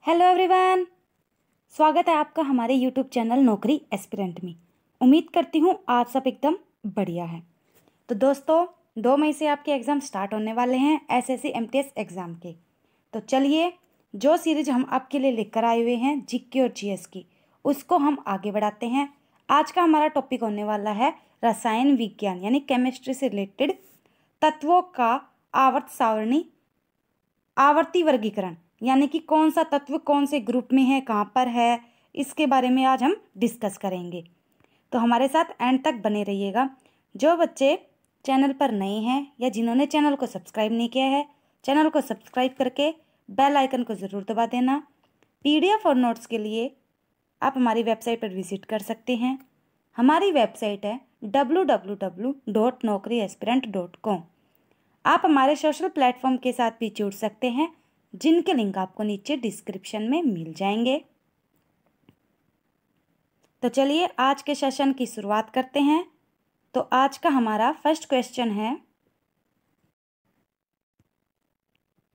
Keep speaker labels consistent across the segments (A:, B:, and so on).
A: Hello everyone, स्वागत है आपका हमारे यूट्यूब चैनल नौकरी एस्पिरेंट में। उम्मीद करती हूँ आप सब एकदम बढ़िया है। तो दोस्तों 2 मई से आपके एग्ज़ाम स्टार्ट होने वाले हैं एसएससी एमटीएस एग्ज़ाम के। तो चलिए जो सीरीज हम आपके लिए लेकर आए हुए हैं जीके और जीएस की, उसको हम आगे बढ़ाते हैं। आज का हमारा टॉपिक होने वाला है रसायन विज्ञान यानी केमिस्ट्री से रिलेटेड तत्वों का आवर्त सारणी आवर्ती वर्गीकरण, यानी कि कौन सा तत्व कौन से ग्रुप में है, कहाँ पर है, इसके बारे में आज हम डिस्कस करेंगे। तो हमारे साथ एंड तक बने रहिएगा। जो बच्चे चैनल पर नए हैं या जिन्होंने चैनल को सब्सक्राइब नहीं किया है, चैनल को सब्सक्राइब करके बेल आइकन को ज़रूर दबा देना। पीडीएफ और नोट्स के लिए आप हमारी वेबसाइट पर विजिट कर सकते हैं। हमारी वेबसाइट है www.naukriaspirant.com। आप हमारे सोशल प्लेटफॉर्म के साथ भी जुड़ सकते हैं, जिनके लिंक आपको नीचे डिस्क्रिप्शन में मिल जाएंगे। तो चलिए आज के सेशन की शुरुआत करते हैं। तो आज का हमारा फर्स्ट क्वेश्चन है,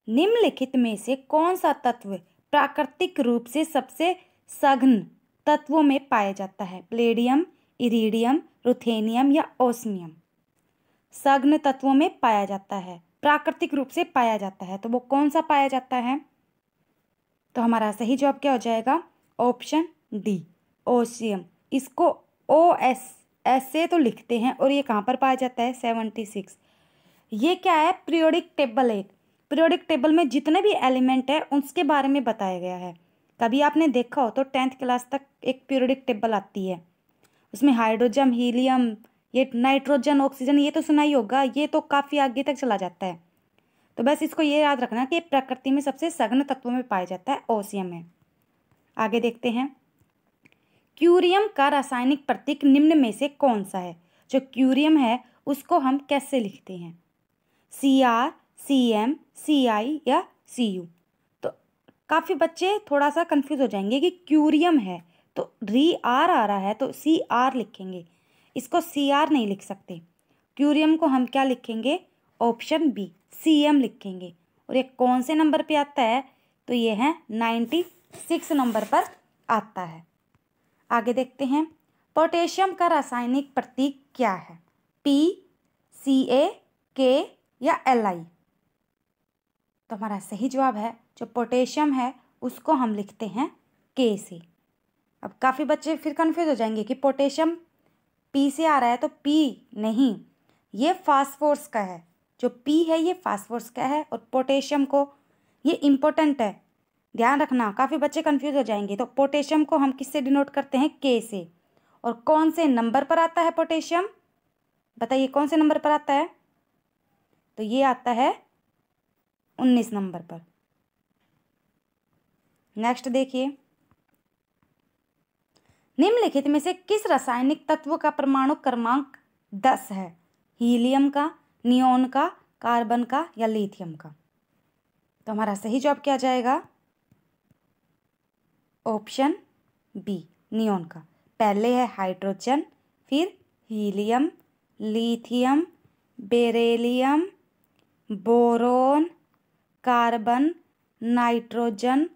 A: निम्नलिखित में से कौन सा तत्व प्राकृतिक रूप से सबसे सघन तत्वों में पाया जाता है? प्लेडियम, इरिडियम, रुथेनियम या ओस्मियम। सघन तत्वों में पाया जाता है, प्राकृतिक रूप से पाया जाता है, तो वो कौन सा पाया जाता है? तो हमारा सही जवाब क्या हो जाएगा? Option D, osmium. इसको ओ एस ऐसे तो लिखते हैं, और ये कहाँ पर पाया जाता है? 76। ये क्या है? पीरियोडिक टेबल है। पीरियोडिक टेबल में जितने भी एलिमेंट है उसके बारे में बताया गया है। कभी आपने देखा हो तो 10th क्लास तक एक पीरियोडिक टेबल आती है, उसमें हाइड्रोजन, हीलियम, ये नाइट्रोजन, ऑक्सीजन, ये तो सुना ही होगा। ये तो काफ़ी आगे तक चला जाता है। तो बस इसको ये याद रखना कि प्रकृति में सबसे सघन तत्वों में पाया जाता है, ओसियम है। आगे देखते हैं, क्यूरियम का रासायनिक प्रतीक निम्न में से कौन सा है? जो क्यूरियम है उसको हम कैसे लिखते हैं? CR, CM, CI या CU। तो काफ़ी बच्चे थोड़ा सा कंफ्यूज हो जाएंगे कि क्यूरियम है तो री आर आ रहा है तो CR लिखेंगे, इसको CR नहीं लिख सकते। क्यूरियम को हम क्या लिखेंगे? ऑप्शन बी, CM लिखेंगे। और ये कौन से नंबर पे आता है? तो ये है 96 नंबर पर आता है। आगे देखते हैं, पोटेशियम का रासायनिक प्रतीक क्या है? P, Ca, K या Li। तो हमारा सही जवाब है, जो पोटेशियम है उसको हम लिखते हैं K से। अब काफ़ी बच्चे फिर कंफ्यूज हो जाएंगे कि पोटेशियम P से आ रहा है, तो P नहीं, ये फास्फोरस का है। जो P है ये फास्फोरस का है, और पोटेशियम को, ये इम्पोर्टेंट है, ध्यान रखना। काफ़ी बच्चे कंफ्यूज हो जाएंगे। तो पोटेशियम को हम किससे डिनोट करते हैं? K से। और कौन से नंबर पर आता है पोटेशियम? बताइए कौन से नंबर पर आता है? तो ये आता है 19 नंबर पर। नेक्स्ट देखिए, निम्नलिखित में से किस रासायनिक तत्व का परमाणु क्रमांक 10 है? हीलियम का, नियोन का, कार्बन का या लिथियम का। तो हमारा सही जवाब क्या जाएगा? ऑप्शन बी, नियोन का। पहले है हाइड्रोजन, फिर helium, lithium, beryllium, boron, carbon, nitrogen,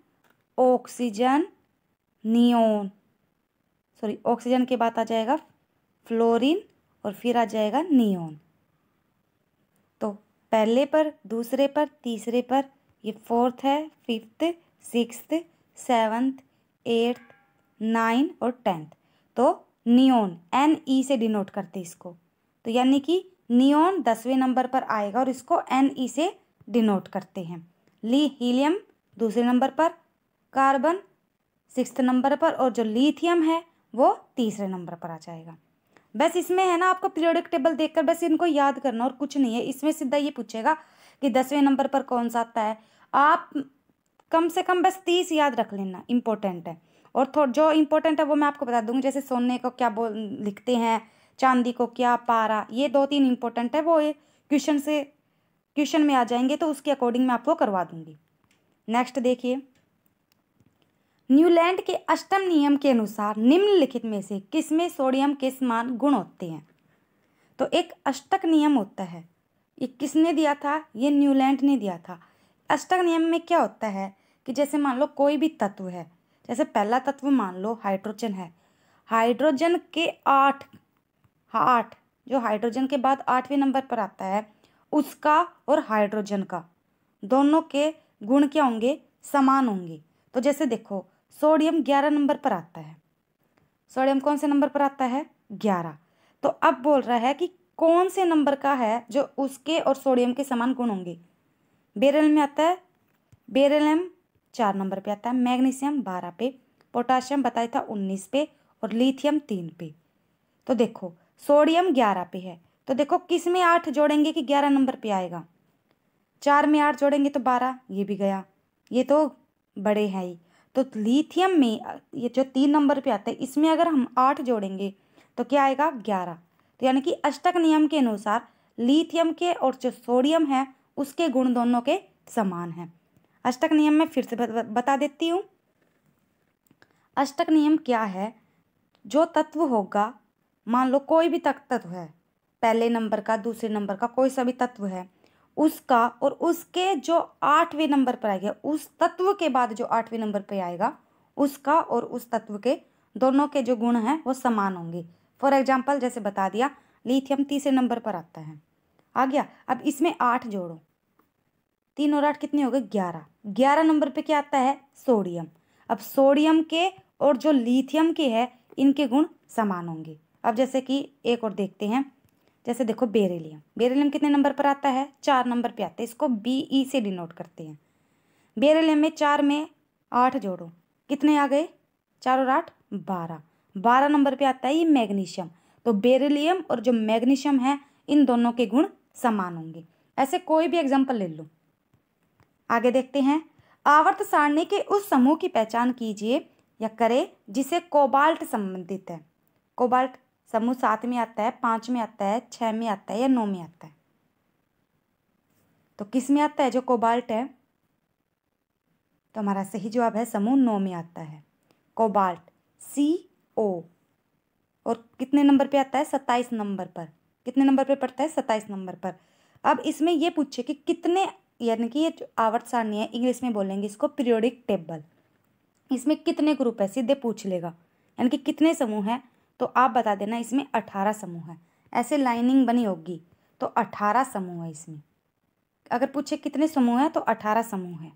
A: oxygen, neon. Sorry, oxygen के बाद आ जाएगा फ्लोरीन और फिर आ जाएगा नियोन। तो पहले पर, दूसरे पर, तीसरे पर, ये 4th है, 5th, 6th, 7th, 8th, 9 और 10th। तो नियोन Ne से डिनोट करते इसको, तो यानी कि नियोन 10वें नंबर पर आएगा और इसको Ne से डिनोट करते हैं। हीलियम दूसरे नंबर पर, कार्बन 6th नंबर पर, और जो लिथियम है वो तीसरे नंबर पर आ जाएगा। बस इसमें है ना, आपको पीरियोडिक टेबल देखकर बस इनको याद करना और कुछ नहीं है। इसमें सीधा ये पूछेगा कि 10वें नंबर पर कौन सा आता है। आप कम से कम बस 30 याद रख लेना, इंपॉर्टेंट है। और जो इंपॉर्टेंट है वो मैं आपको बता दूंगी, जैसे सोने को क्या लिखते हैं, चांदी को क्या, पारा, ये 2-3 इंपॉर्टेंट है, वो क्वेश्चन में आ जाएंगे, तो उसके अकॉर्डिंग मैं आपको करवा दूंगी। नेक्स्ट देखिए, न्यूलैंड के अष्टम नियम के अनुसार निम्नलिखित में से किसमें सोडियम के समान गुण होते हैं? तो एक अष्टक नियम होता है, ये किसने दिया था? ये न्यूलैंड ने दिया था। अष्टक नियम में क्या होता है कि जैसे मान लो कोई भी तत्व है, जैसे पहला तत्व मान लो हाइड्रोजन है, हाइड्रोजन के 8 जो हाइड्रोजन के बाद 8वें नंबर पर आता है, उसका और हाइड्रोजन का दोनों के गुण क्या होंगे, समान होंगे। तो जैसे देखो सोडियम 11 नंबर पर आता है, सोडियम कौन से नंबर पर आता है, 11। तो अब बोल रहा है कि कौन से नंबर का है जो उसके और सोडियम के समान गुण होंगे। बेरिलियम में आता है, बेरिलियम 4 नंबर पे आता है, मैग्नीशियम 12 पे, पोटाशियम बताया था 19 पे और लिथियम 3 पे। तो देखो सोडियम 11 पे है, तो देखो किस में 8 जोड़ेंगे कि 11 नंबर पे आएगा, 4 में 8 जोड़ेंगे तो 12, ये भी गया, ये तो बड़े हैं ही। तो लिथियम में ये जो 3 नंबर पे आता है, इसमें अगर हम 8 जोड़ेंगे तो क्या आएगा, 11। तो यानी कि अष्टक नियम के अनुसार लिथियम के और जो सोडियम है उसके गुण दोनों के समान हैं। अष्टक नियम में फिर से बता देती हूँ। अष्टक नियम क्या है, जो तत्व होगा, मान लो कोई भी तत्व है, पहले नंबर का दूसरे नंबर का कोई सा भी तत्व है, उसका और उसके जो 8वें नंबर पर आएगा, उस तत्व के बाद जो 8वें नंबर पर आएगा, उसका और उस तत्व के दोनों के जो गुण हैं वो समान होंगे। फॉर एग्जाम्पल जैसे बता दिया, लिथियम तीसरे नंबर पर आता है, आ गया। अब इसमें 8 जोड़ो, 3 और 8 कितने हो गए, 11। 11 नंबर पे क्या आता है, सोडियम। अब सोडियम के और जो लिथियम के है इनके गुण समान होंगे। अब जैसे कि एक और देखते हैं, जैसे देखो बेरिलियम, बेरिलियम कितने नंबर पर आता है, 4 नंबर पे आता है, इसको BE से डिनोट करते हैं। बेरिलियम में 4 में 8 जोड़ो, कितने आ गए, 4 और 8 12। 12 नंबर पे आता है ये मैग्नीशियम। तो बेरिलियम और जो मैग्नीशियम है इन दोनों के गुण समान होंगे। ऐसे कोई भी एग्जाम्पल ले लो। आगे देखते हैं, आवर्त सारणी के उस समूह की पहचान कीजिए या करें जिसे कोबाल्ट संबंधित है। कोबाल्ट समूह 7 में आता है, 5 में आता है, 6 में आता है या 9 में आता है। तो किस में आता है जो कोबाल्ट है, तो हमारा सही जवाब है समूह 9 में आता है कोबाल्ट, CO। और कितने नंबर पे आता है, 27 नंबर पर। कितने नंबर पे पड़ता है, 27 नंबर पर। अब इसमें ये पूछे कि कितने, यानी कि ये जो आवर्त सारणी है, इंग्लिश में बोलेंगे इसको पीरियोडिक टेबल, इसमें कितने ग्रुप है सीधे पूछ लेगा, यानी कि कितने समूह हैं। तो आप बता देना इसमें 18 समूह है, ऐसे लाइनिंग बनी होगी तो 18 समूह है इसमें। अगर पूछे कितने समूह हैं तो 18 समूह है।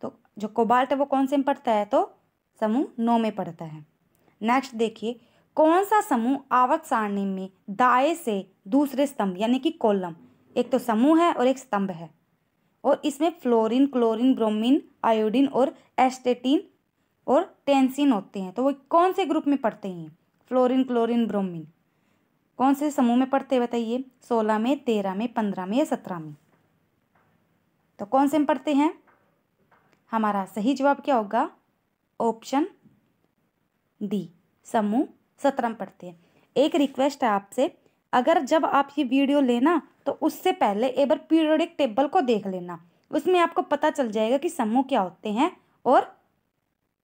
A: तो जो कोबाल्ट है वो कौन से में पड़ता है, तो समूह 9 में पड़ता है। नेक्स्ट देखिए, कौन सा समूह आवर्त सारणी में दाएं से दूसरे स्तंभ यानी कि कॉलम, एक तो समूह है और एक स्तंभ है, और इसमें फ्लोरीन, क्लोरीन, ब्रोमीन, आयोडीन और एस्टेटीन और टेंसिन होते हैं। तो वो कौन से ग्रुप में पढ़ते हैं, फ्लोरीन, क्लोरीन, ब्रोमीन कौन से समूह में पढ़ते हैं बताइए, 16 में, 13 में, 15 में या 17 में। तो कौन से में पढ़ते हैं, हमारा सही जवाब क्या होगा, ऑप्शन डी, समूह 17 में पढ़ते हैं। एक रिक्वेस्ट है आपसे, अगर जब आप ये वीडियो लेना तो उससे पहले एक बार पीरियोडिक टेबल को देख लेना, उसमें आपको पता चल जाएगा कि समूह क्या होते हैं। और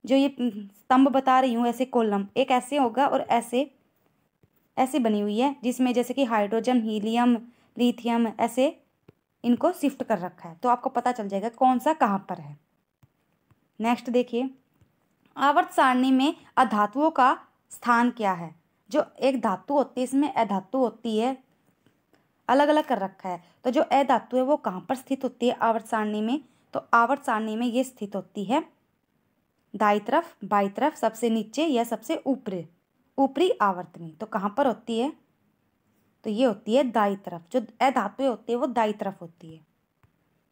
A: जो ये स्तंभ बता रही हूँ, ऐसे कॉलम एक ऐसे होगा और ऐसे ऐसे बनी हुई है, जिसमें जैसे कि हाइड्रोजन, हीलियम, लिथियम ऐसे इनको शिफ्ट कर रखा है, तो आपको पता चल जाएगा कौन सा कहाँ पर है। नेक्स्ट देखिए, आवर्त सारणी में अधातुओं का स्थान क्या है। जो एक धातु होती है इसमें अधातु होती है, अलग अलग कर रखा है। तो जो अधातु है वो कहाँ पर स्थित होती है आवर्त सारणी में, तो आवर्त सारणी में ये स्थित होती है दाई तरफ, बाई तरफ, सबसे नीचे या सबसे ऊपरी आवर्त में। तो कहाँ पर होती है, तो ये होती है दाई तरफ, जो अधातुएं होती है वो दाई तरफ होती है।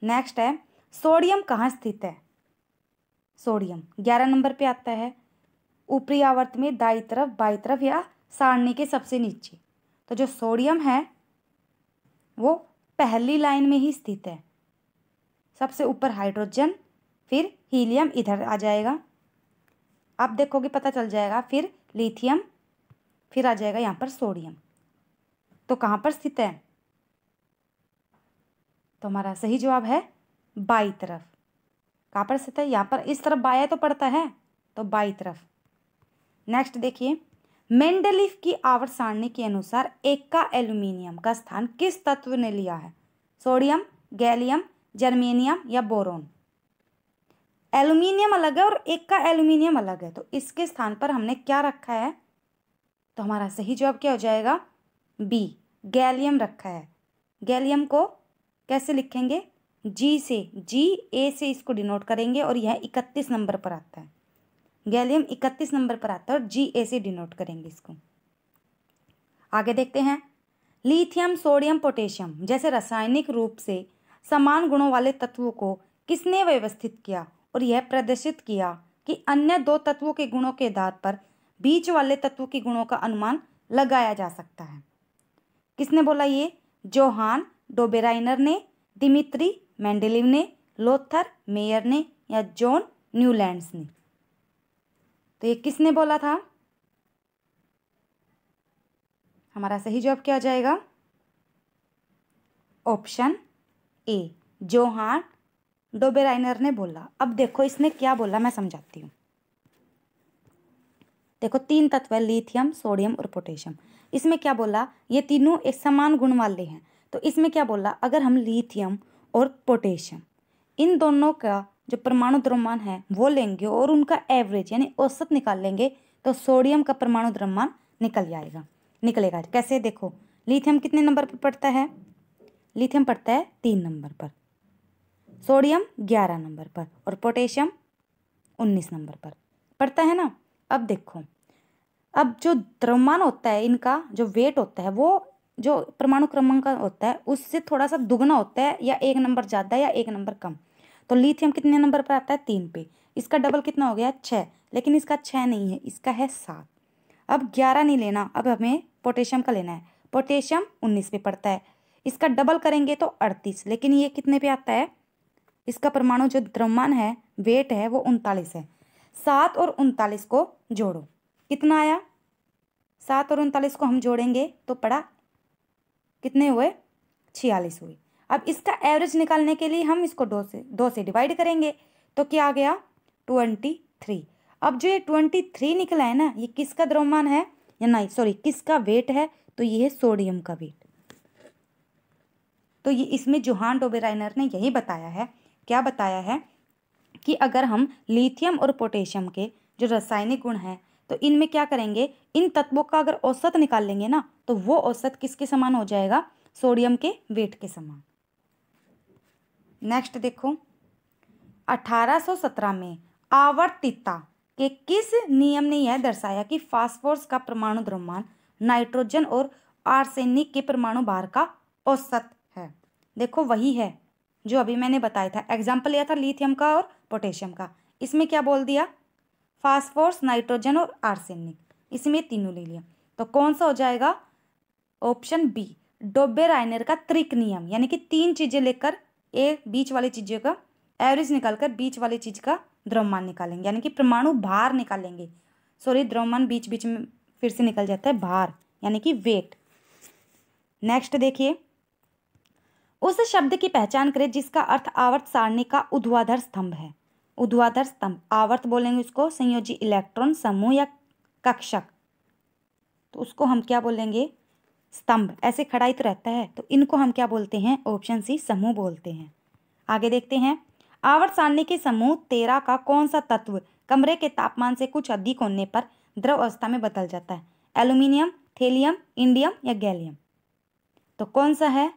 A: नेक्स्ट है, सोडियम कहाँ स्थित है, सोडियम 11 नंबर पे आता है, ऊपरी आवर्त में, दाई तरफ, बाई तरफ या सारणी के सबसे नीचे। तो जो सोडियम है वो पहली लाइन में ही स्थित है, सबसे ऊपर हाइड्रोजन, फिर हीलियम इधर आ जाएगा, आप देखोगे पता चल जाएगा, फिर लिथियम, फिर आ जाएगा यहाँ पर सोडियम। तो कहाँ पर स्थित है, तो हमारा सही जवाब है बाई तरफ। कहाँ पर स्थित है, यहाँ पर, इस तरफ बाया तो पड़ता है, तो बाई तरफ। नेक्स्ट देखिए, मेंडलीफ की आवर्त सारणी के अनुसार एका एल्यूमिनियम का स्थान किस तत्व ने लिया है, सोडियम, गैलियम, जर्मेनियम या बोरोन। एल्यूमिनियम अलग है और एक का एल्यूमिनियम अलग है, तो इसके स्थान पर हमने क्या रखा है, तो हमारा सही जवाब क्या हो जाएगा, बी, गैलियम रखा है। गैलियम को कैसे लिखेंगे, जी से, जी ए से इसको डिनोट करेंगे और यह 31 नंबर पर आता है। गैलियम 31 नंबर पर आता है और जी ए से डिनोट करेंगे इसको। आगे देखते हैं, लिथियम, सोडियम, पोटेशियम जैसे रासायनिक रूप से समान गुणों वाले तत्वों को किसने व्यवस्थित किया और यह प्रदर्शित किया कि अन्य दो तत्वों के गुणों के आधार पर बीच वाले तत्वों के गुणों का अनुमान लगाया जा सकता है। किसने बोला ये, जोहान डोबेराइनर ने, दिमित्री मेंडेलीव ने, लोथर मेयर ने या जॉन न्यूलैंड्स ने। तो ये किसने बोला था, हमारा सही जवाब क्या हो जाएगा, ऑप्शन ए, जोहान डोबेराइनर ने बोला। अब देखो इसने क्या बोला, मैं समझाती हूँ। देखो 3 तत्व है, लिथियम, सोडियम और पोटेशियम। इसमें क्या बोला, ये तीनों एक समान गुण वाले हैं। तो इसमें क्या बोला, अगर हम लिथियम और पोटेशियम इन दोनों का जो परमाणु द्रव्यमान है वो लेंगे और उनका एवरेज यानी औसत निकाल लेंगे तो सोडियम का परमाणु द्रव्यमान निकलेगा। कैसे, देखो लिथियम कितने नंबर पर पड़ता है, लिथियम पड़ता है 3 नंबर पर, सोडियम 11 नंबर पर और पोटेशियम 19 नंबर पर पड़ता है ना। अब देखो, अब जो द्रव्यमान होता है इनका जो वेट होता है वो जो परमाणु क्रमांक होता है उससे थोड़ा सा दुगना होता है, या 1 नंबर ज़्यादा या 1 नंबर कम। तो लिथियम कितने नंबर पर आता है, 3 पे, इसका डबल कितना हो गया 6, लेकिन इसका 6 नहीं है, इसका है 7। अब 11 नहीं लेना, अब हमें पोटेशियम का लेना है। पोटेशियम 19 पे पड़ता है, इसका डबल करेंगे तो 38, लेकिन ये कितने पे आता है, इसका परमाणु जो द्रव्यमान है वेट है वो 39 है। 7 और 39 को जोड़ो, कितना आया, 7 और 39 को हम जोड़ेंगे तो पड़ा कितने हुए, 46 हुए। अब इसका एवरेज निकालने के लिए हम इसको 2 से डिवाइड करेंगे तो क्या आ गया 23। अब जो ये 23 निकला है ना, ये किसका द्रव्यमान है, या नहीं सॉरी किसका वेट है, तो ये है सोडियम का वेट। तो ये इसमें जोहान डोबेराइनर ने यही बताया है, क्या बताया है कि अगर हम लिथियम और पोटेशियम के जो रासायनिक गुण हैं तो इनमें क्या करेंगे, इन तत्वों का अगर औसत निकाल लेंगे ना तो वो औसत किसके समान हो जाएगा, सोडियम के वेट के समान। नेक्स्ट देखो, 1817 में आवर्तिता के किस नियम ने यह दर्शाया कि फास्फोरस का परमाणु द्रव्यमान नाइट्रोजन और आर्सेनिक के परमाणु भार का औसत है। देखो वही है जो अभी मैंने बताया था, एग्जाम्पल लिया था लिथियम का और पोटेशियम का। इसमें क्या बोल दिया, फास्फोरस, नाइट्रोजन और आर्सेनिक, इसमें तीनों ले लिया। तो कौन सा हो जाएगा, ऑप्शन बी, डोबेराइनर का त्रिक नियम, यानी कि 3 चीजें लेकर एक बीच वाली चीजों का एवरेज निकालकर बीच वाली चीज का द्रव्यमान निकालेंगे, यानी कि परमाणु भार निकालेंगे। सॉरी, द्रव्यमान बीच बीच में फिर से निकल जाता है, भार यानी कि वेट। नेक्स्ट देखिए, उस शब्द की पहचान करें जिसका अर्थ आवर्त सारणी का ऊर्ध्वाधर स्तंभ है। ऊर्ध्वाधर स्तंभ, आवर्त बोलेंगे उसको, संयोजी इलेक्ट्रॉन समूह या कक्षक, तो उसको हम क्या बोलेंगे, स्तंभ। ऐसे खड़ा ही तो रहता है, तो इनको हम क्या बोलते हैं, ऑप्शन सी, समूह बोलते हैं। आगे देखते हैं, आवर्त सारणी के समूह 13 का कौन सा तत्व कमरे के तापमान से कुछ अधिक होने पर द्रव अवस्था में बदल जाता है, एल्यूमिनियम, थेलियम, इंडियम या गैलियम। तो कौन सा है,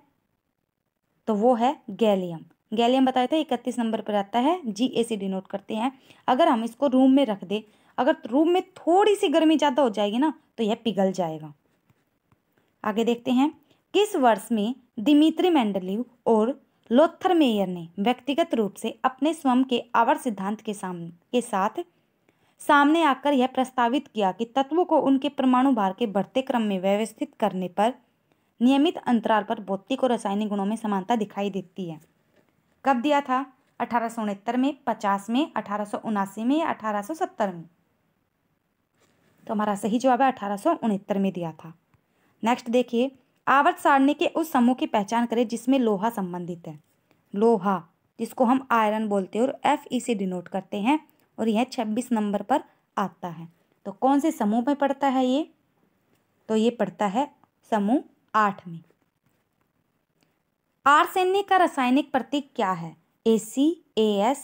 A: तो वो है गैलियम। गैलियम बताया था 31 नंबर पर आता है, Ga से डिनोट करते हैं। अगर हम इसको रूम में रख दें, अगर रूम में थोड़ी सी गर्मी ज़्यादा हो जाएगी ना तो यह पिघल जाएगा। आगे देखते हैं, किस वर्ष में दिमित्री मेंडलीव और लोथर मेयर ने व्यक्तिगत रूप से अपने स्वयं के आवर्त सिद्धांत के साथ सामने आकर यह प्रस्तावित किया कि तत्वों को उनके परमाणु भार के बढ़ते क्रम में व्यवस्थित करने पर नियमित अंतराल पर भौतिक और रासायनिक गुणों में समानता दिखाई देती है। कब दिया था, 1869 में, 50 में, 1879 में या 1870 में। तो हमारा सही जवाब है 1869 में दिया था। नेक्स्ट देखिए, आवर्त सारणी के उस समूह की पहचान करें जिसमें लोहा संबंधित है। लोहा जिसको हम आयरन बोलते हैं और Fe से डिनोट करते हैं, और यह 26 नंबर पर आता है। तो कौन से समूह में पड़ता है ये, तो ये पड़ता है समूह 8 में। आर्सेनिक का रासायनिक प्रतीक क्या है, Ag, As,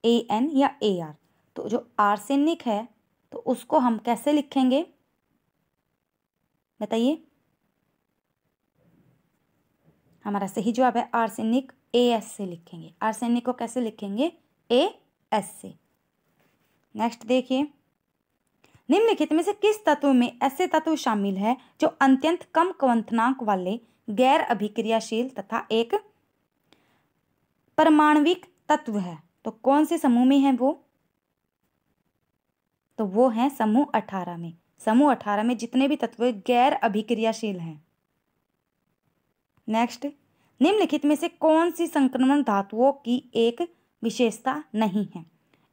A: AN या AR। तो जो आर्सेनिक है तो उसको हम कैसे लिखेंगे बताइए। हमारा सही जवाब है आर्सेनिक, AS से लिखेंगे। आर्सेनिक को कैसे लिखेंगे, AS से। नेक्स्ट देखिए, निम्नलिखित में से किस तत्व में ऐसे तत्व शामिल है जो अत्यंत कम क्वथनांक वाले, गैर अभिक्रियाशील तथा एक परमाणविक तत्व है। तो कौन से समूह में है वो, तो वो है समूह 18 में। समूह 18 में जितने भी तत्व गैर अभिक्रियाशील हैं। नेक्स्ट, निम्नलिखित में से कौन सी संक्रमण धातुओं की एक विशेषता नहीं है।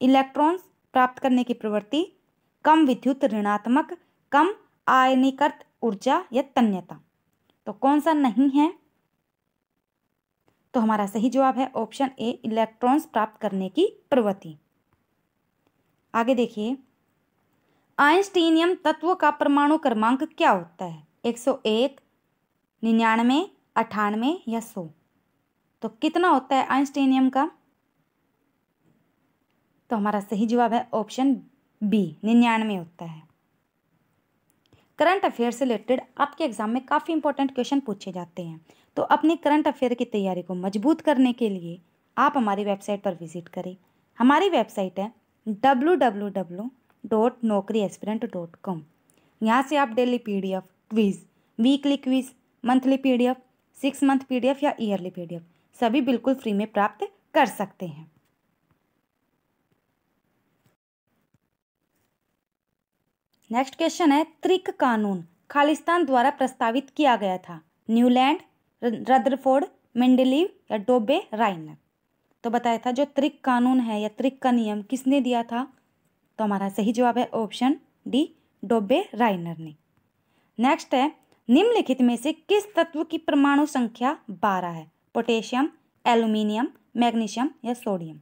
A: इलेक्ट्रॉन्स प्राप्त करने की प्रवृत्ति, कम विद्युत ऋणात्मक, कम आयनीकृत ऊर्जा या तन्यता। तो कौन सा नहीं है, तो हमारा सही जवाब है ऑप्शन ए, इलेक्ट्रॉन्स प्राप्त करने की प्रवृत्ति। आगे देखिए, आइंस्टीनियम तत्व का परमाणु क्रमांक क्या होता है, 101, 99, 98 या 100। तो कितना होता है आइंस्टीनियम का, तो हमारा सही जवाब है ऑप्शन बी, 99 होता है। करंट अफेयर से रिलेटेड आपके एग्जाम में काफ़ी इंपॉर्टेंट क्वेश्चन पूछे जाते हैं। तो अपनी करंट अफेयर की तैयारी को मजबूत करने के लिए आप हमारी वेबसाइट पर विजिट करें। हमारी वेबसाइट है www.naukriaspirant.com। यहाँ से आप daily PDF, quiz, weekly quiz, monthly PDF, 6 month PDF या ईयरली PDF सभी बिल्कुल फ्री में प्राप्त कर सकते हैं। नेक्स्ट क्वेश्चन है, त्रिक कानून खालिस्तान द्वारा प्रस्तावित किया गया था। न्यूलैंड, रदरफोर्ड, मेंडेलीव या डोबे राइनर। तो बताया था जो त्रिक कानून है या त्रिक का नियम किसने दिया था, तो हमारा सही जवाब है ऑप्शन डी, डोबे राइनर ने। नेक्स्ट है, निम्नलिखित में से किस तत्व की परमाणु संख्या 12 है। पोटेशियम, एल्यूमिनियम, मैग्नीशियम या सोडियम।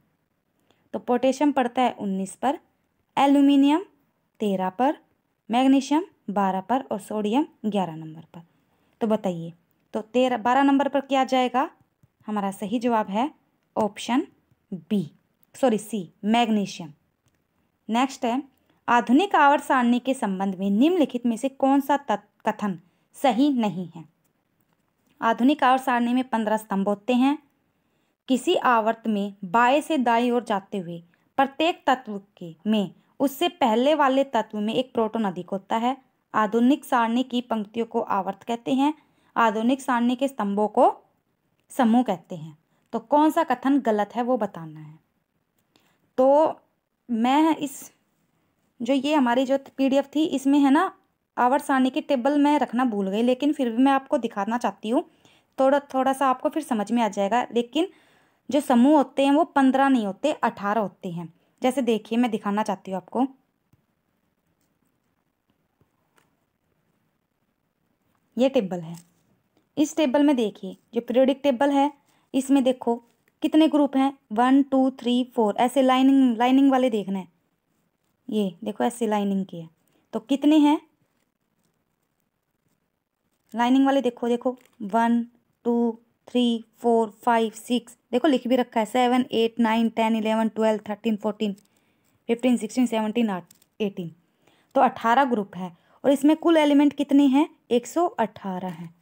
A: तो पोटेशियम पड़ता है 19 पर, एल्यूमिनियम 13 पर, मैग्नीशियम 12 पर और सोडियम 11 नंबर पर। तो बताइए, तो 12 नंबर पर क्या जाएगा, हमारा सही जवाब है ऑप्शन सी, मैग्नीशियम। नेक्स्ट है, आधुनिक आवर्त सारणी के संबंध में निम्नलिखित में से कौन सा कथन सही नहीं है। आधुनिक आवर्त सारणी में 15 स्तंभ होते हैं। किसी आवर्त में बाएं से दाईं ओर जाते हुए प्रत्येक तत्व के में उससे पहले वाले तत्व में एक प्रोटॉन अधिक होता है। आधुनिक सारणी की पंक्तियों को आवर्त कहते हैं। आधुनिक सारणी के स्तंभों को समूह कहते हैं। तो कौन सा कथन गलत है वो बताना है। तो मैं जो ये हमारी जो PDF थी इसमें है ना, आवर्त सारणी की टेबल में रखना भूल गई, लेकिन फिर भी मैं आपको दिखाना चाहती हूँ। थोड़ा सा आपको फिर समझ में आ जाएगा। लेकिन जो समूह होते हैं वो 15 नहीं होते, 18 होते हैं। जैसे देखिए, मैं दिखाना चाहती हूँ आपको। ये टेबल है। इस टेबल में देखिए, जो पीरियोडिक टेबल है इसमें देखो कितने ग्रुप हैं, 1 2 3 4। ऐसे लाइनिंग वाले देखना है। ये देखो ऐसे लाइनिंग के है। तो कितने हैं लाइनिंग वाले, देखो 1 2 3 4 5 6। देखो लिख भी रखा है 7 8 9 10 11 12 13 14 15 16 17 18। तो 18 ग्रुप है और इसमें कुल एलिमेंट कितने हैं, 118 है।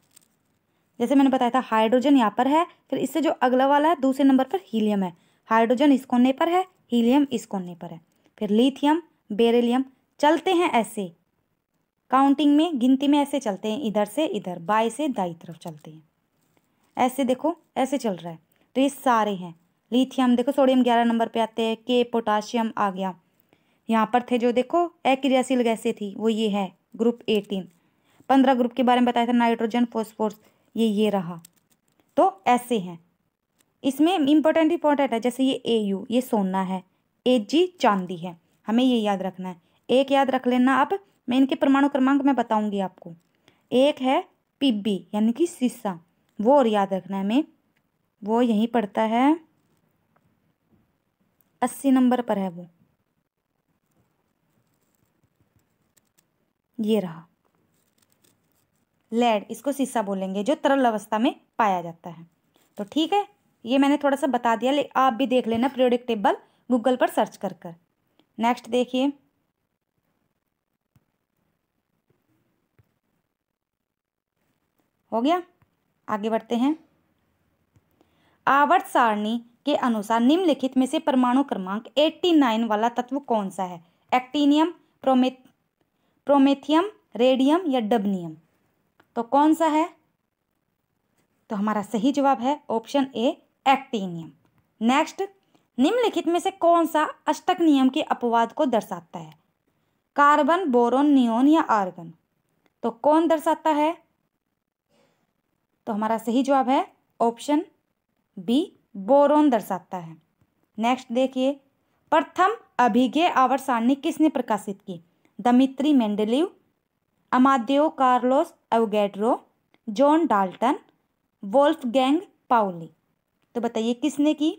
A: जैसे मैंने बताया था, हाइड्रोजन यहाँ पर है, फिर इससे जो अगला वाला है दूसरे नंबर पर हीलियम है। हाइड्रोजन इस कोने पर है, हीलियम इस कोने पर है, फिर लिथियम, बेरिलियम। चलते हैं ऐसे काउंटिंग में, गिनती में ऐसे चलते हैं, इधर से इधर, बाएं से दाईं तरफ चलते हैं। ऐसे देखो ऐसे चल रहा है। तो ये सारे हैं। लिथियम देखो, सोडियम 11 नंबर पे आते हैं, के पोटाशियम आ गया। यहाँ पर थे जो देखो अक्रियाशील गैसें थी, वो ये है ग्रुप 18। 15 ग्रुप के बारे में बताया था, नाइट्रोजन, फॉस्फोरस, ये रहा। तो ऐसे हैं। इसमें इंपॉर्टेंट है, जैसे ये AU ये सोना है, AG चांदी है। हमें ये याद रखना है। एक याद रख लेना आप, मैं इनके परमाणु क्रमांक मैं बताऊंगी आपको। एक है PB यानी कि शीशा, वो और याद रखना है हमें, वो यहीं पड़ता है 80 नंबर पर है वो, ये रहा। लेड, इसको शीशा बोलेंगे, जो तरल अवस्था में पाया जाता है। तो ठीक है, ये मैंने थोड़ा सा बता दिया, लेकिन आप भी देख लेना पीरियोडिक टेबल गूगल पर सर्च कर कर। नेक्स्ट देखिए, हो गया, आगे बढ़ते हैं। आवर्त सारणी के अनुसार निम्नलिखित में से परमाणु क्रमांक 89 वाला तत्व कौन सा है? एक्टीनियम, प्रोमेथियम, रेडियम या डबनियम? तो कौन सा है? तो हमारा सही जवाब है ऑप्शन ए, एक्टीनियम। नेक्स्ट, निम्नलिखित में से कौन सा अष्टक नियम के अपवाद को दर्शाता है? कार्बन, बोरोन, नियोन या आर्गन? तो कौन दर्शाता है? तो हमारा सही जवाब है ऑप्शन बी, बोरोन दर्शाता है। नेक्स्ट देखिए, प्रथम अभिज्ञ आवर्त सारणी किसने प्रकाशित की? Dmitri Mendeleev, Amedeo Carlos Avogadro, John Dalton, Wolfgang Pauli? तो बताइए किसने की?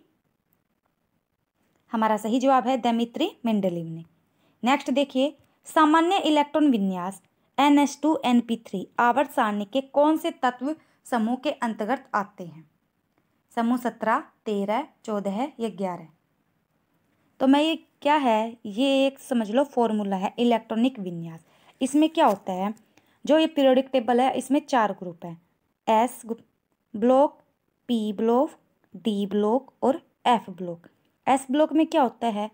A: हमारा सही जवाब है दमित्री मेंडेलीव ने। नेक्स्ट देखिए, सामान्य इलेक्ट्रॉन विन्यास NH2NP3 आवर्त सारणी के कौन से तत्व समूह के अंतर्गत आते हैं? समूह 17, 13, 14 या 11? तो मैं ये क्या है, ये एक समझ लो फॉर्मूला है इलेक्ट्रॉनिक विन्यास। इसमें क्या होता है, जो ये पीरियोडिक टेबल है इसमें 4 ग्रुप है, S block, P block, D block और F ब्लॉक। S ब्लॉक में क्या होता है,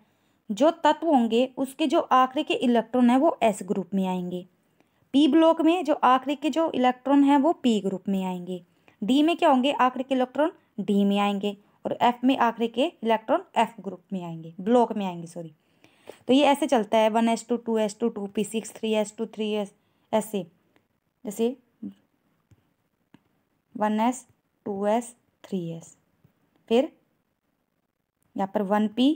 A: जो तत्व होंगे उसके जो आखिरी के इलेक्ट्रॉन है वो S ग्रुप में आएंगे। P ब्लॉक में जो आखिरी के जो इलेक्ट्रॉन है वो P ग्रुप में आएंगे। D में क्या होंगे, आखिरी के इलेक्ट्रॉन D में आएंगे। और F में आखिरी के इलेक्ट्रॉन F ग्रुप में आएंगे, ब्लॉक में आएंगे सॉरी। तो ये ऐसे चलता है 1s2 2s2 2p6 3s2 3s, ऐसे जैसे 1s 2s 3s, फिर यहाँ पर 1p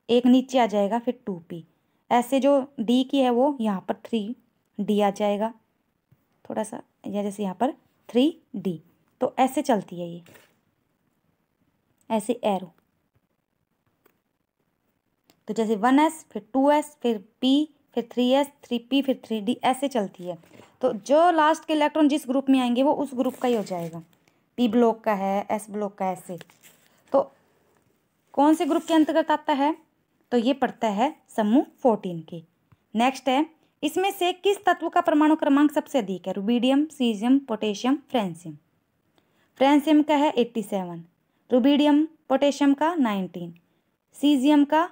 A: एक नीचे आ जाएगा, फिर 2p, ऐसे जो D की है वो यहाँ पर 3d आ जाएगा थोड़ा सा, या जैसे यहाँ पर 3d। तो ऐसे चलती है ये, ऐसे एरो। तो जैसे 1s फिर 2s फिर p फिर 3s 3p फिर 3d, ऐसे चलती है। तो जो लास्ट के इलेक्ट्रॉन जिस ग्रुप में आएंगे वो उस ग्रुप का ही हो जाएगा। p ब्लॉक का है, s ब्लॉक का, ऐसे। तो कौन से ग्रुप के अंतर्गत आता है? तो ये पड़ता है समूह 14 के। नेक्स्ट है, इसमें से किस तत्व का परमाणु क्रमांक सबसे अधिक है? Rubidium, caesium, potassium, francium? Francium का है 87, रुबिडियम पोटेशियम का 19, सीजियम का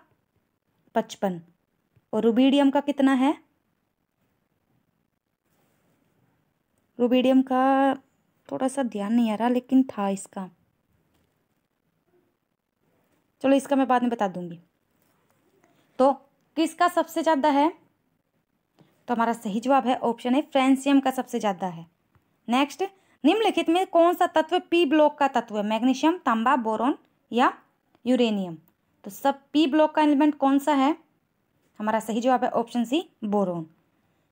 A: 55 और रुबिडियम का कितना है? रुबिडियम का थोड़ा सा ध्यान नहीं आ रहा, लेकिन था इसका, चलो इसका मैं बाद में बता दूंगी। तो किसका सबसे ज़्यादा है? तो हमारा सही जवाब है ऑप्शन है फ्रेंसियम का सबसे ज़्यादा है। नेक्स्ट, निम्नलिखित में कौन सा तत्व पी ब्लॉक का तत्व है? मैग्नीशियम, तांबा, बोरोन या यूरेनियम? तो सब पी ब्लॉक का एलिमेंट कौन सा है? हमारा सही जवाब है ऑप्शन सी, बोरोन।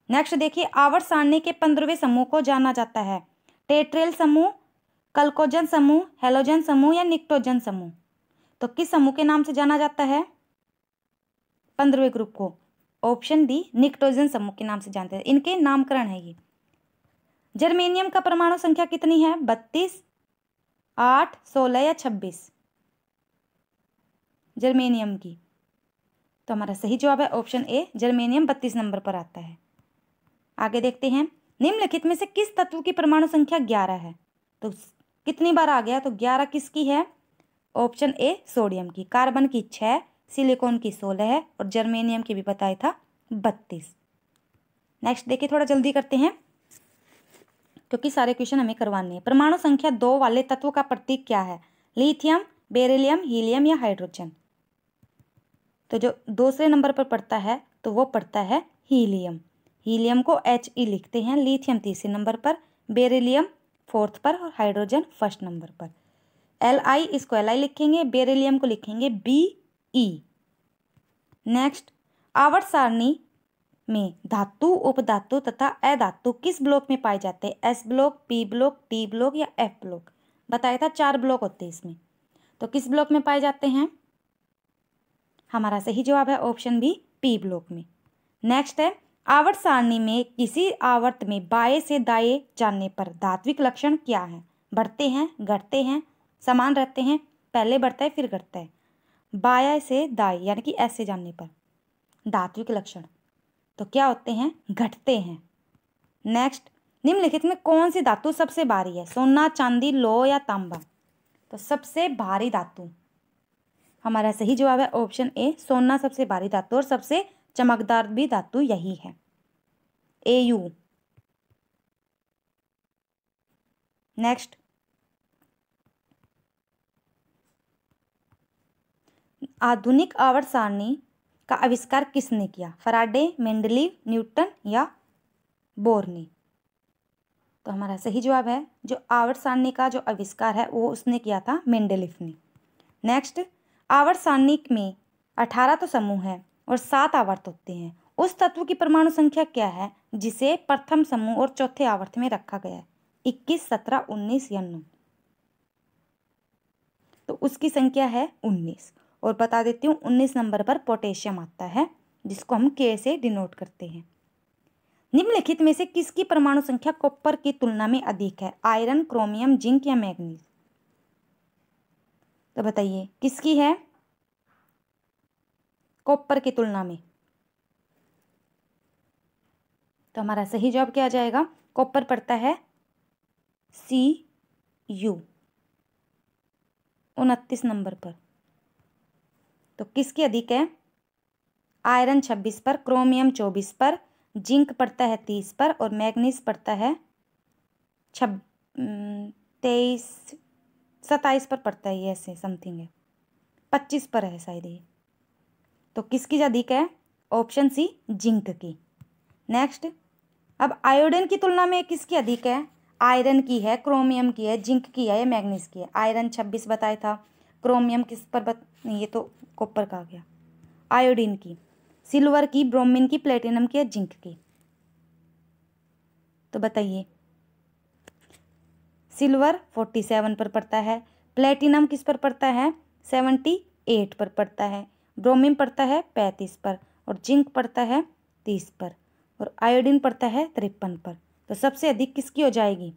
A: नेक्स्ट देखिए, आवर्त सारणी के 15वें समूह को जाना जाता है टेट्रेल समूह, कल्कोजन समूह, हेलोजन समूह या निक्टोजन समूह? तो किस समूह के नाम से जाना जाता है 15वें ग्रुप को? ऑप्शन डी, निक्टोजन समूह के नाम से जानते हैं, इनके नामकरण है ये। जर्मेनियम का परमाणु संख्या कितनी है? 32, 8, 16 या 26? जर्मेनियम की, तो हमारा सही जवाब है ऑप्शन ए, जर्मेनियम 32 नंबर पर आता है। आगे देखते हैं, निम्नलिखित में से किस तत्व की परमाणु संख्या 11 है? तो कितनी बार आ गया? तो 11 किसकी है? ऑप्शन ए, सोडियम की। कार्बन की 6, सिलिकॉन की 16 है और जर्मेनियम की भी बताया था 32। नेक्स्ट देखिए, थोड़ा जल्दी करते हैं क्योंकि सारे क्वेश्चन हमें करवाने हैं। परमाणु संख्या 2 वाले तत्व का प्रतीक क्या है? लिथियम, बेरिलियम, हीलियम या हाइड्रोजन? तो जो दूसरे नंबर पर पड़ता है तो वो पड़ता है हीलियम। हीलियम को He लिखते हैं, लिथियम तीसरे नंबर पर, बेरिलियम 4th पर और हाइड्रोजन 1st नंबर पर। Li इसको Li लिखेंगे, बेरिलियम को लिखेंगे Be। नेक्स्ट, आवर्त सारणी में धातु, उपधातु तथा अधातु किस ब्लॉक में पाए जाते हैं? S block, P block, D block या F ब्लॉक? बताया था 4 ब्लॉक होते हैं इसमें, तो किस ब्लॉक में पाए जाते हैं? हमारा सही जवाब है ऑप्शन बी, P ब्लॉक में। नेक्स्ट है, आवर्त सारणी में किसी आवर्त में बाएं से दाएं जाने पर धात्विक लक्षण क्या है? बढ़ते हैं, घटते हैं, समान रहते हैं, पहले बढ़ता है फिर घटता है? बाया से दाएं यानी कि ऐसे जानने पर धात्विक लक्षण तो क्या होते हैं, घटते हैं। नेक्स्ट, निम्नलिखित में कौन सी धातु सबसे भारी है, सोना, चांदी, लोह या तांबा। तो सबसे भारी धातु, हमारा सही जवाब है ऑप्शन ए, सोना सबसे भारी धातु और सबसे चमकदार भी धातु यही है, AU। नेक्स्ट, आधुनिक आवर्त सारणी का आविष्कार किसने किया, फराडे, मेंडलीव, न्यूटन या बोर्नी। तो हमारा सही जवाब है जो आवर्त सारणी का जो आविष्कार है वो उसने किया था, मेंडलीव ने। नेक्स्ट, आवर्त सारणी में 18 तो समूह है और 7 आवर्त होते हैं, उस तत्व की परमाणु संख्या क्या है जिसे प्रथम समूह और चौथे आवर्त में रखा गया है, 21, 17, 19 या 9। तो उसकी संख्या है 19। और बता देती हूँ 19 नंबर पर पोटेशियम आता है जिसको हम K से डिनोट करते हैं। निम्नलिखित में से किसकी परमाणु संख्या कॉपर की तुलना में अधिक है, आयरन, क्रोमियम, जिंक या मैग्नीज। तो बताइए किसकी है कॉपर की तुलना में। तो हमारा सही जवाब क्या आ जाएगा, कॉपर पड़ता है Cu 29 नंबर पर। तो किसकी अधिक है, आयरन 26 पर, क्रोमियम 24 पर, जिंक पड़ता है 30 पर और मैग्नीज पड़ता है 27 पर पड़ता है, ये ऐसे समथिंग है, 25 पर है शायद ये। तो किसकी अधिक है, ऑप्शन सी, जिंक की। नेक्स्ट, अब आयोडीन की तुलना में किसकी अधिक है, आयरन की है, क्रोमियम की है, जिंक की है या मैग्नीज की है। आयरन 26 बताया था, क्रोमियम किस पर नहीं, ये तो कॉपर का आ गया। आयोडीन की, सिल्वर की, ब्रोमीन की, प्लेटिनम की या जिंक की। तो बताइए, सिल्वर 47 पर पड़ता है, प्लेटिनम किस पर पड़ता है, 78 पर पड़ता है, ब्रोमीन पड़ता है 35 पर और जिंक पड़ता है 30 पर और आयोडीन पड़ता है 53 पर। तो सबसे अधिक किसकी हो जाएगी,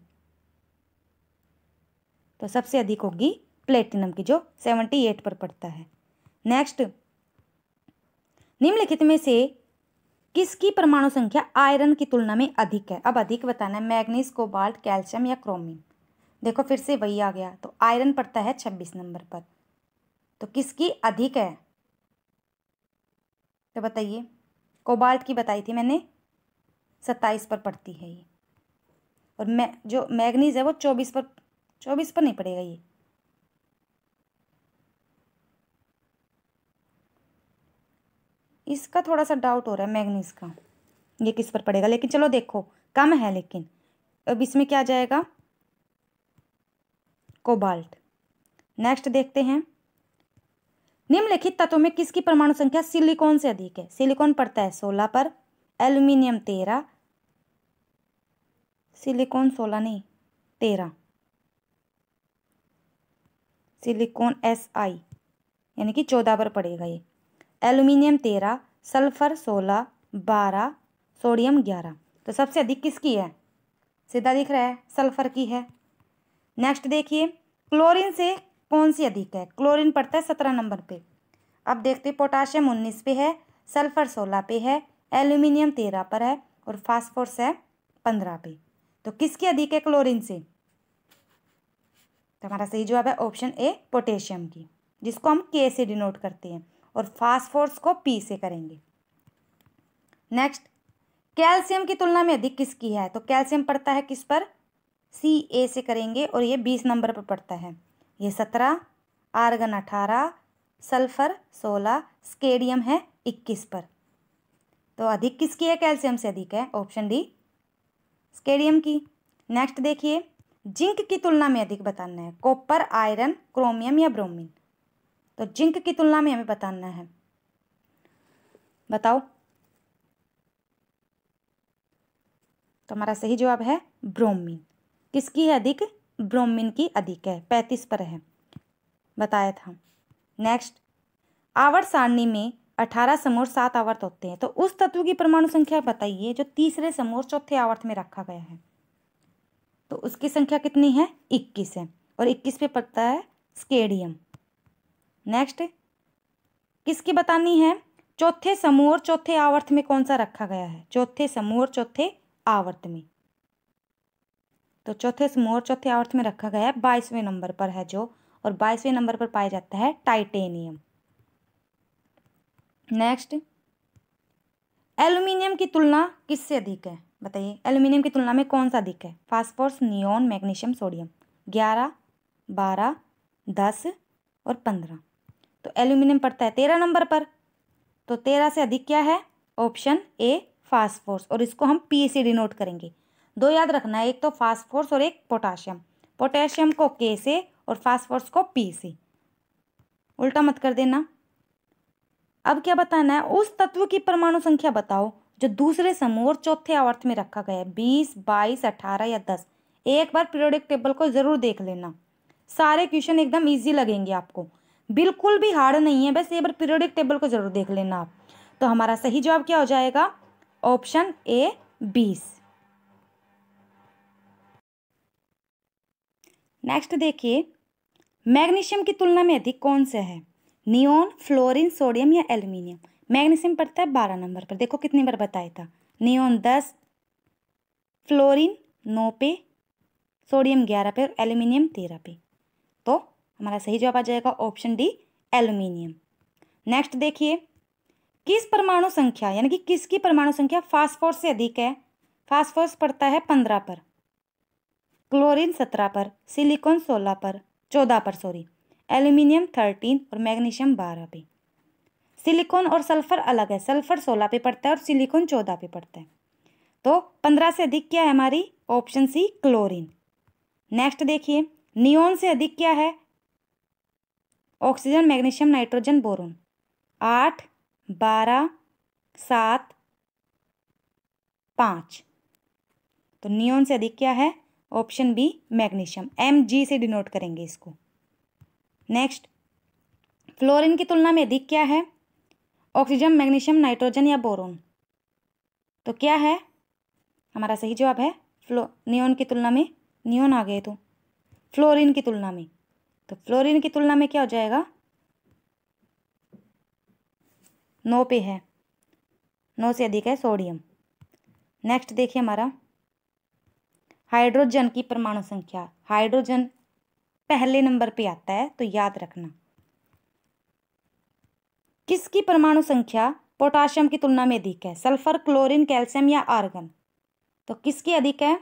A: तो सबसे अधिक होगी प्लेटिनम की जो 78 पर पड़ता है। नेक्स्ट, निम्नलिखित में से किसकी परमाणु संख्या आयरन की तुलना में अधिक है। अब अधिक बताना है, मैग्नीज, कोबाल्ट, कैल्शियम या क्रोमियम। देखो फिर से वही आ गया, तो आयरन पड़ता है 26 नंबर पर। तो किसकी अधिक है, तो बताइए, कोबाल्ट की बताई थी मैंने, 27 पर पड़ती है ये। और जो मैग्नीज है वो 24 पर नहीं पड़ेगा ये। इसका थोड़ा सा डाउट हो रहा है मैग्नीज का, ये किस पर पड़ेगा, लेकिन चलो देखो कम है, लेकिन अब इसमें क्या जाएगा, कोबाल्ट। नेक्स्ट देखते हैं, निम्नलिखित तत्वों में किसकी परमाणु संख्या सिलिकॉन से अधिक है। सिलिकॉन पड़ता है 16 पर, एल्यूमिनियम 13, सिलिकॉन 16 नहीं 13, सिलिकॉन Si यानी कि 14 पर पड़ेगा ये, एल्यूमिनियम 13, सल्फर 16, 12, सोडियम 11। तो सबसे अधिक किसकी है, सीधा दिख रहा है सल्फर की है। नेक्स्ट देखिए, क्लोरीन से कौन सी अधिक है, क्लोरीन पड़ता है 17 नंबर पे। अब देखते हैं, पोटाशियम 19 पे है, सल्फर 16 पे है, एल्यूमिनियम 13 पर है और फास्फोरस है 15 पे। तो किसकी अधिक है क्लोरीन से, तो हमारा सही जवाब है ऑप्शन ए, पोटेशियम की, जिसको हम K से डिनोट करते हैं और फास्फोरस को P से करेंगे। नेक्स्ट, कैल्शियम की तुलना में अधिक किसकी है, तो कैल्शियम पड़ता है किस पर, Ca से करेंगे और ये 20 नंबर पर पड़ता है, ये 17, आर्गन 18, सल्फर 16, स्केडियम है 21 पर। तो अधिक किसकी है, कैल्शियम से अधिक है, ऑप्शन डी, स्केडियम की। नेक्स्ट देखिए, जिंक की तुलना में अधिक बताना है, कॉपर, आयरन, क्रोमियम या ब्रोमीन। तो जिंक की तुलना में हमें बताना है, बताओ। तो हमारा सही जवाब है ब्रोमीन। किसकी है अधिक, ब्रोमीन की अधिक है, 35 पर है, बताया था। नेक्स्ट, आवर्त सारणी में 18 समूह और 7 आवर्त होते हैं, तो उस तत्व की परमाणु संख्या बताइए जो तीसरे समूह और चौथे आवर्त में रखा गया है। तो उसकी संख्या कितनी है, 21 है और 21 पे पड़ता है स्केडियम। नेक्स्ट, किसकी बतानी है? चौथे समूह और चौथे आवर्त में कौन सा रखा गया है? चौथे समूह और चौथे आवर्त में, तो चौथे समूह और चौथे आवर्त में रखा गया है 22वें नंबर पर है जो, और 22वें नंबर पर पाया जाता है टाइटेनियम। नेक्स्ट, एल्यूमिनियम की तुलना किससे अधिक है? बताइए, एल्यूमिनियम की तुलना में कौन सा अधिक है? Phosphorus, neon, magnesium, sodium. 11, 12, 10 और 15। तो एल्यूमिनियम पड़ता है 13 नंबर पर, तो 13 से अधिक क्या है? ऑप्शन ए फास्फोरस, और इसको हम पी से डिनोट करेंगे। दो याद रखना है, एक तो फास्फोरस और एक पोटाशियम। पोटेशियम को के से और फास्फोरस को पी से, उल्टा मत कर देना। अब क्या बताना है? उस तत्व की परमाणु संख्या बताओ जो दूसरे समूह और चौथे आवर्त में रखा गया है। 20, 22, 18 या 10। एक बार पीरियोडिक टेबल को जरूर देख लेना, सारे क्वेश्चन एकदम इजी लगेंगे आपको, बिल्कुल भी हार्ड नहीं है, बस एक बार पीरियोडिक टेबल को जरूर देख लेना आप। तो हमारा सही जवाब क्या हो जाएगा? Option A 20। नेक्स्ट देखिए, मैग्नीशियम की तुलना में अधिक कौन सा है? नियोन, फ्लोरीन, सोडियम या एल्यूमिनियम? मैग्नीशियम पड़ता है 12 नंबर पर, देखो कितनी बार बताया था। नियोन 10, फ्लोरीन 9 पे, सोडियम 11 पे और एल्यूमिनियम 13 पे। तो हमारा सही जवाब आ जाएगा ऑप्शन डी एल्यूमिनियम। नेक्स्ट देखिए, किस परमाणु संख्या यानी कि किसकी परमाणु संख्या फास्फोरस से अधिक है? फास्फोरस पड़ता है 15 पर, क्लोरीन 17 पर, सिलिकॉन 16 पर, 14 पर सॉरी, एल्यूमिनियम 13 और मैग्नीशियम 12 पे। सिलिकॉन और सल्फर अलग है, सल्फर 16 पे पड़ता है और सिलिकॉन 14 पे पड़ता है। तो 15 से अधिक क्या है हमारी? Option C chlorine. नेक्स्ट देखिए, नियोन से अधिक क्या है? Oxygen, magnesium, nitrogen, boron. 8, 12, 7, 5। तो नियोन से अधिक क्या है? ऑप्शन बी मैग्नीशियम, Mg से डिनोट करेंगे इसको। नेक्स्ट, फ्लोरीन की तुलना में अधिक क्या है? ऑक्सीजन, मैग्नीशियम, नाइट्रोजन या बोरोन? तो क्या है हमारा सही जवाब? है नियोन की तुलना में, नियोन आ गए तो फ्लोरीन की तुलना में, तो फ्लोरीन की तुलना में क्या हो जाएगा? 9 पे है, 9 से अधिक है सोडियम। नेक्स्ट देखिए हमारा, हाइड्रोजन की परमाणु संख्या। हाइड्रोजन पहले नंबर पे आता है, तो याद रखना। किसकी परमाणु संख्या पोटाशियम की तुलना में अधिक है? सल्फर, क्लोरीन, कैल्शियम या आर्गन? तो किसकी अधिक है?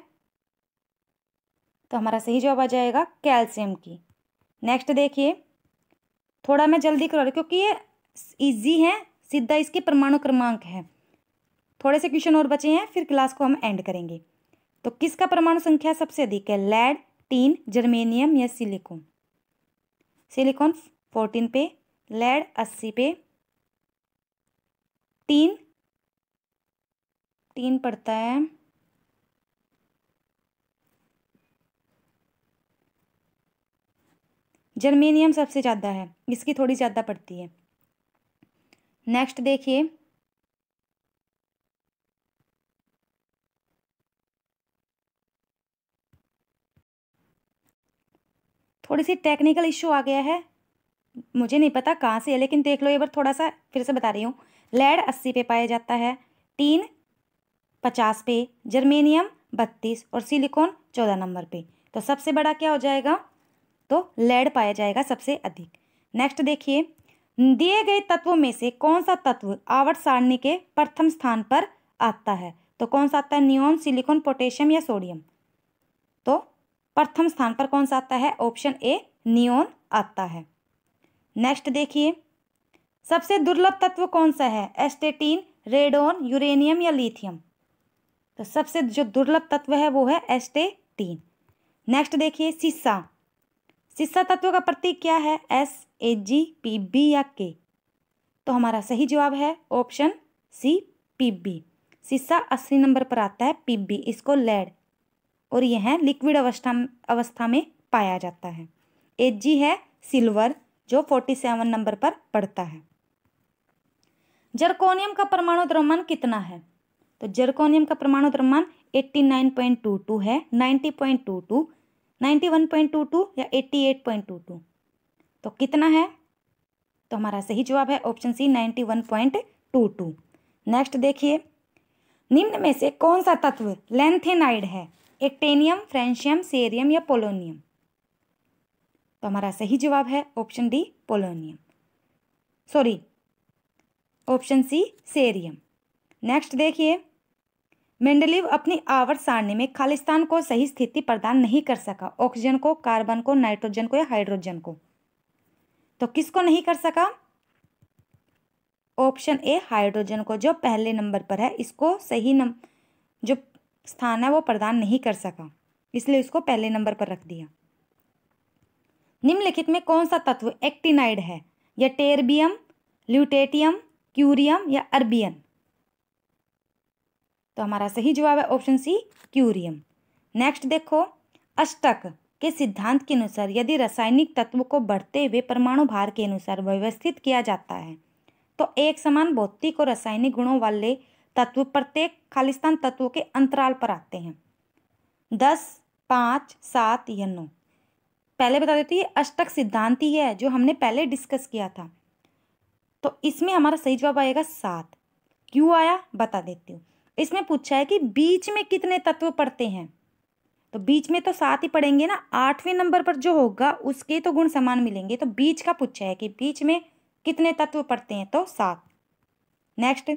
A: तो हमारा सही जवाब आ जाएगा कैल्शियम की। नेक्स्ट देखिए, थोड़ा मैं जल्दी करा रही क्योंकि ये इजी है, सीधा इसके परमाणु क्रमांक है। थोड़े से क्वेश्चन और बचे हैं, फिर क्लास को हम एंड करेंगे। तो किसका परमाणु संख्या सबसे अधिक है? लेड, टीन, जर्मेनियम या सिलिकॉन? सिलिकॉन 14 पे, लेड 80 पे, टीन पड़ता है जर्मेनियम सबसे ज़्यादा है, इसकी थोड़ी ज़्यादा पड़ती है। नेक्स्ट देखिए, थोड़ी सी टेक्निकल इश्यू आ गया है, मुझे नहीं पता कहाँ से है, लेकिन देख लो एक बार, थोड़ा सा फिर से बता रही हूँ। लेड 80 पे पाया जाता है, टीन 50 पे, जर्मेनियम 32 और सिलिकॉन 14 नंबर पे। तो सबसे बड़ा क्या हो जाएगा? तो लेड पाया जाएगा सबसे अधिक। नेक्स्ट देखिए, दिए गए तत्वों में से कौन सा तत्व आवर्त सारणी के प्रथम स्थान पर आता है? तो कौन सा आता है? नियोन, सिलिकॉन, पोटेशियम या सोडियम? तो प्रथम स्थान पर कौन सा आता है? ऑप्शन ए नियोन आता है। नेक्स्ट देखिए, सबसे दुर्लभ तत्व कौन सा है? एस्टेटीन, रेडोन, यूरेनियम या लिथियम? तो सबसे जो दुर्लभ तत्व है वो है एस्टेटीन। नेक्स्ट देखिए, सीसा। सीसा तत्व का प्रतीक क्या है? एस, Ag, Pb या के? तो हमारा सही जवाब है ऑप्शन सी Pb। सीसा 80 नंबर पर आता है, Pb इसको लेड, और यह लिक्विड अवस्था में पाया जाता है। Ag है सिल्वर जो 47 नंबर पर पड़ता है। जर्कोनियम का परमाणु द्रव्यमान कितना है? तो जर्कोनियम का परमाणु द्रव्यमान 89.22 है, 90.22, 91.22 या 88.22? तो कितना है? तो हमारा सही जवाब है ऑप्शन सी 91.22। नेक्स्ट देखिए, निम्न में से कौन सा तत्व लैंथेनाइड है? एक्टेनियम, फ्रेंशियम, सेरियम या पोलोनियम? तो हमारा सही जवाब है option D polonium, sorry option C cerium. Next देखिए, मेंडलीव अपनी आवर्त सारणी में खालिस्तान को सही स्थिति प्रदान नहीं कर सका। ऑक्सीजन को, कार्बन को, नाइट्रोजन को या हाइड्रोजन को? तो किसको नहीं कर सका? ऑप्शन ए हाइड्रोजन को, जो पहले नंबर पर है, इसको सही जो स्थान है वो प्रदान नहीं कर सका, इसलिए इसको पहले नंबर पर रख दिया। निम्नलिखित में कौन सा तत्व एक्टिनाइड है? या टेरबियम, ल्यूटेटियम, क्यूरियम या अर्बियन? तो हमारा सही जवाब है ऑप्शन सी क्यूरियम। नेक्स्ट देखो, अष्टक के सिद्धांत के अनुसार यदि रासायनिक तत्व को बढ़ते हुए परमाणु भार के अनुसार व्यवस्थित किया जाता है तो एक समान भौतिक और रासायनिक गुणों वाले तत्व प्रत्येक खालिस्तान तत्वों के अंतराल पर आते हैं। 10, 5, 7 या 9? पहले बता देती है, अष्टक सिद्धांत ही है जो हमने पहले डिस्कस किया था, तो इसमें हमारा सही जवाब आएगा 7। क्यों आया बता देती हूँ। इसमें पूछा है कि बीच में कितने तत्व पड़ते हैं, तो बीच में तो 7 ही पड़ेंगे ना, 8वें नंबर पर जो होगा उसके तो गुण समान मिलेंगे, तो बीच का पूछा है कि बीच में कितने तत्व पड़ते हैं, तो 7। नेक्स्ट,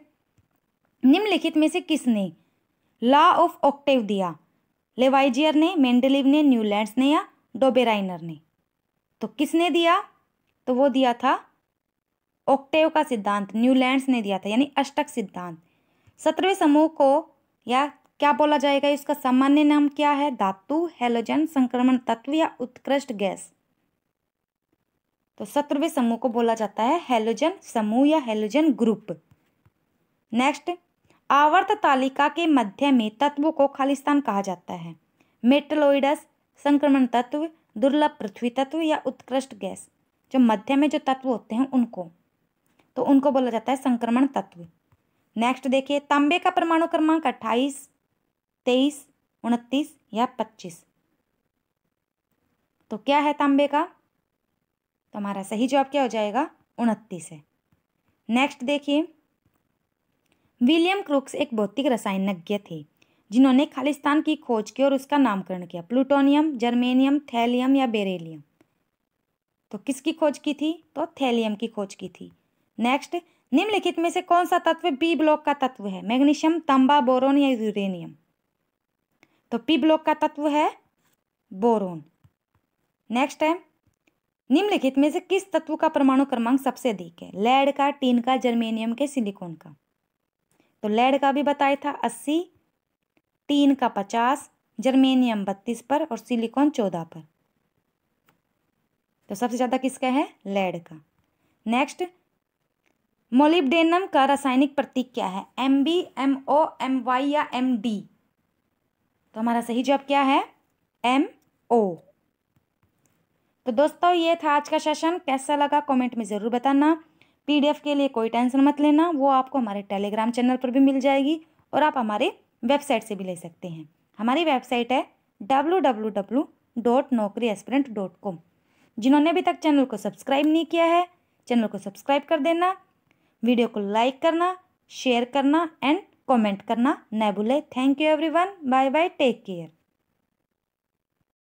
A: निम्नलिखित में से किसने लॉ ऑफ ऑक्टेव दिया? लेवाइजियर ने, मेंडलीव ने, न्यूलैंड्स ने या डोबेराइनर ने? तो किसने दिया? तो वो दिया था ऑक्टेव का सिद्धांत, न्यूलैंड्स ने दिया था, यानी अष्टक सिद्धांत। 17वें समूह को या क्या बोला जाएगा, इसका सामान्य नाम क्या है? धातु, हैलोजन, संक्रमण तत्व या उत्कृष्ट गैस? तो 17वें समूह को बोला जाता है हैलोजन समूह या हैलोजन ग्रुप। नेक्स्ट, आवर्त तालिका के मध्य में तत्वों को खालिस्तान कहा जाता है? मेटलोइडस, संक्रमण तत्व, दुर्लभ पृथ्वी तत्व या उत्कृष्ट गैस? जो मध्य में जो तत्व होते हैं उनको, तो उनको बोला जाता है संक्रमण तत्व। नेक्स्ट देखिए, तांबे का परमाणु क्रमांक 28, 23, 29 या 25? तो क्या है तांबे का? तो हमारा सही जवाब क्या हो जाएगा? 29 है। नेक्स्ट देखिए, विलियम क्रूक्स एक भौतिक रसायनज्ञ थे जिन्होंने खालिस्तान की खोज की और उसका नामकरण किया। प्लूटोनियम, जर्मेनियम, थैलियम या बेरिलियम? तो किसकी खोज की थी? तो थैलियम की खोज की थी। नेक्स्ट, निम्नलिखित में से कौन सा तत्व पी ब्लॉक का तत्व है? मैग्नीशियम, तांबा, बोरोन या यूरेनियम? तो पी ब्लॉक का तत्व है बोरोन। नेक्स्ट है, निम्नलिखित में से किस तत्व का परमाणु क्रमांक सबसे अधिक है? लेड का, टीन का, जर्मेनियम के, सिलिकॉन का? तो लेड का भी बताया था 80, टीन का 50, जर्मेनियम 32 पर और सिलिकॉन 14 पर। तो सबसे ज्यादा किसका है? लेड का। नेक्स्ट, मोलिब्डेनम का रासायनिक प्रतीक क्या है? Mb, MO, My या Md? तो हमारा सही जवाब क्या है? MO। तो दोस्तों ये था आज का सेशन, कैसा लगा कमेंट में ज़रूर बताना। PDF के लिए कोई टेंशन मत लेना, वो आपको हमारे टेलीग्राम चैनल पर भी मिल जाएगी और आप हमारे वेबसाइट से भी ले सकते हैं। हमारी वेबसाइट है www.naukriaspirant.com। जिन्होंने अभी तक चैनल को सब्सक्राइब नहीं किया है, चैनल को सब्सक्राइब कर देना, वीडियो को लाइक करना, शेयर करना एंड कमेंट करना न भूले। Thank you everyone, bye bye, take care.